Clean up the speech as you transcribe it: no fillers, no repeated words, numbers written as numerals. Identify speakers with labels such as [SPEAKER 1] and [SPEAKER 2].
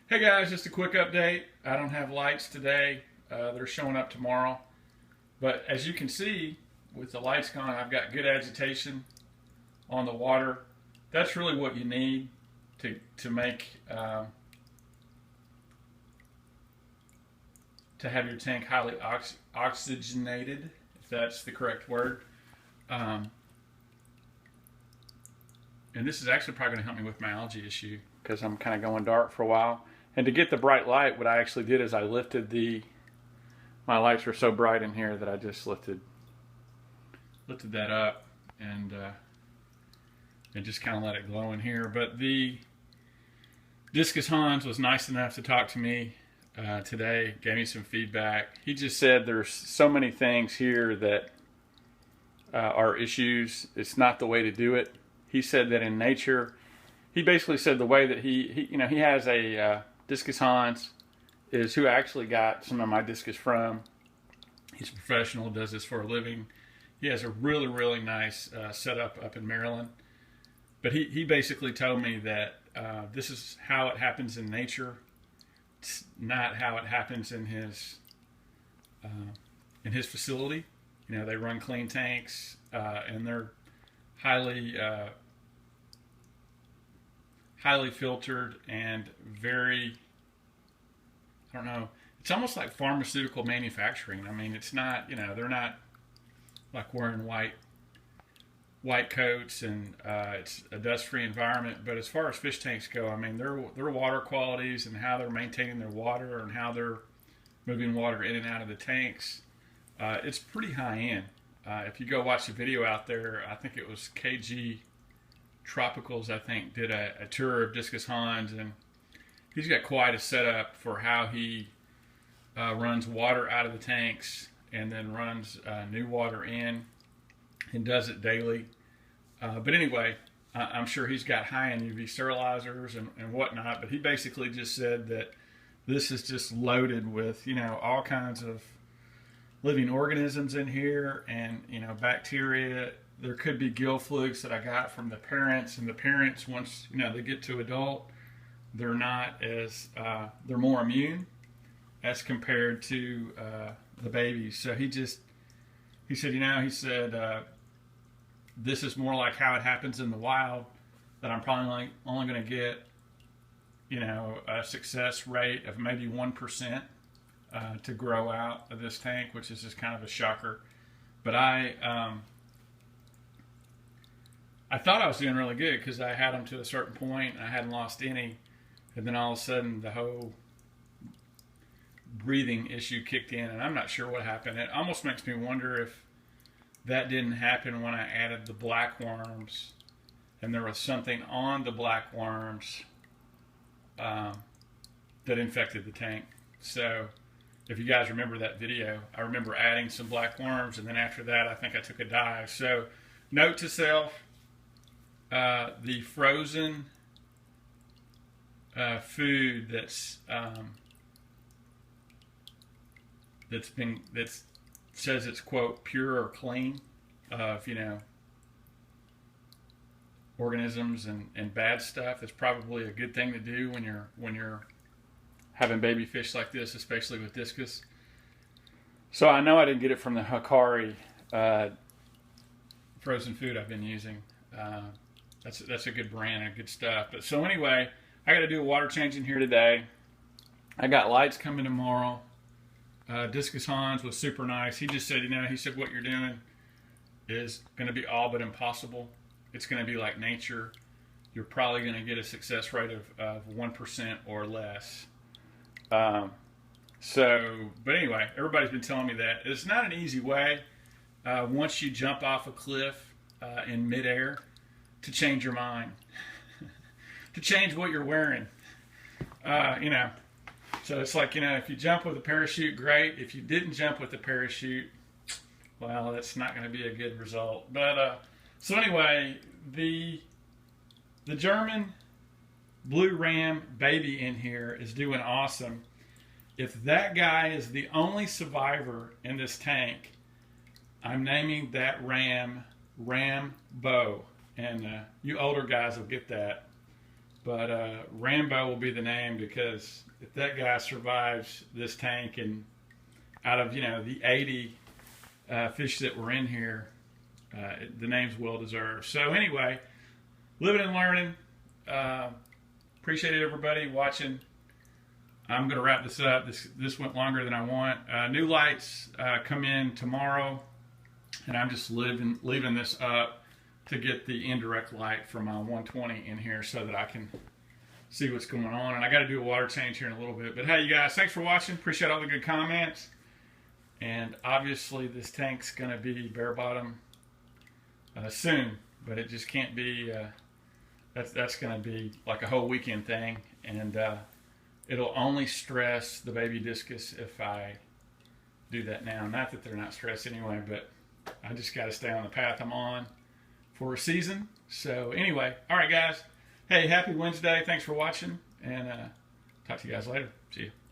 [SPEAKER 1] Hey guys, just a quick update. I don't have lights today. They're showing up tomorrow. But as you can see, with the lights gone, I've got good agitation on the water. That's really what you need to make to have your tank highly oxygenated, if that's the correct word. Um, and this is actually probably going to help me with my algae issue because I'm kind of going dark for a while. And to get the bright light, what I actually did is I lifted my lights were so bright in here that I just lifted that up and just kind of let it glow in here. But the Discus Hans was nice enough to talk to me today, gave me some feedback. He just said there's so many things here that are issues. It's not the way to do it. He said that in nature, he basically said the way that he has a Discus Hans is who I actually got some of my discus from. He's a professional, does this for a living. He has a really, really nice setup up in Maryland. But he basically told me that this is how it happens in nature. It's not how it happens in his facility. You know, they run clean tanks and they're highly filtered and very, I don't know, it's almost like pharmaceutical manufacturing. I mean, it's not, they're not like wearing white coats and it's a dust-free environment. But as far as fish tanks go, I mean, their water qualities and how they're maintaining their water and how they're moving water in and out of the tanks, it's pretty high end. If you go watch the video out there, I think it was KG Tropicals, I think, did a tour of Discus Hans, and he's got quite a setup for how he runs water out of the tanks and then runs new water in and does it daily. But anyway, I'm sure he's got high-end UV sterilizers and whatnot, but he basically just said that this is just loaded with, all kinds of living organisms in here and, bacteria. There could be gill flukes that I got from the parents, and the parents, once they get to adult, they're not as they're more immune as compared to the babies. So he said this is more like how it happens in the wild. That I'm probably only going to get a success rate of maybe 1% to grow out of this tank, which is just kind of a shocker. But I thought I was doing really good because I had them to a certain point and I hadn't lost any. And then all of a sudden the whole breathing issue kicked in, and I'm not sure what happened. It almost makes me wonder if that didn't happen when I added the black worms and there was something on the black worms that infected the tank. So if you guys remember that video, I remember adding some black worms, and then after that I think I took a dive. So note to self, the frozen food that says it's quote pure or clean of organisms and bad stuff is probably a good thing to do when you're having baby fish like this, especially with discus. So I know I didn't get it from the Hikari frozen food I've been using. That's a good brand and good stuff. But so anyway, I got to do a water change in here today. I got lights coming tomorrow. Discus Hans was super nice. He just said, he said what you're doing is going to be all but impossible. It's going to be like nature. You're probably going to get a success rate of 1% or less. But anyway, everybody's been telling me that. It's not an easy way once you jump off a cliff in midair to change your mind, to change what you're wearing. So it's like, if you jump with a parachute, great. If you didn't jump with a parachute, well, that's not going to be a good result. But so anyway, the German blue ram baby in here is doing awesome. If that guy is the only survivor in this tank, I'm naming that ram Rambo. And you older guys will get that. But Rambo will be the name, because if that guy survives this tank, and out of, the 80 fish that were in here, the name's well deserved. So anyway, living and learning. Appreciate everybody watching. I'm going to wrap this up. This went longer than I want. New lights come in tomorrow, and I'm just leaving this up to get the indirect light from my 120 in here so that I can see what's going on. And I got to do a water change here in a little bit. But hey, you guys, thanks for watching. Appreciate all the good comments. And obviously, this tank's going to be bare bottom soon, but it just can't be. That's going to be like a whole weekend thing, and it'll only stress the baby discus if I do that now. Not that they're not stressed anyway, but I just got to stay on the path I'm on for a season. So anyway, all right, guys. Hey, happy Wednesday. Thanks for watching, and talk to you guys later. See you.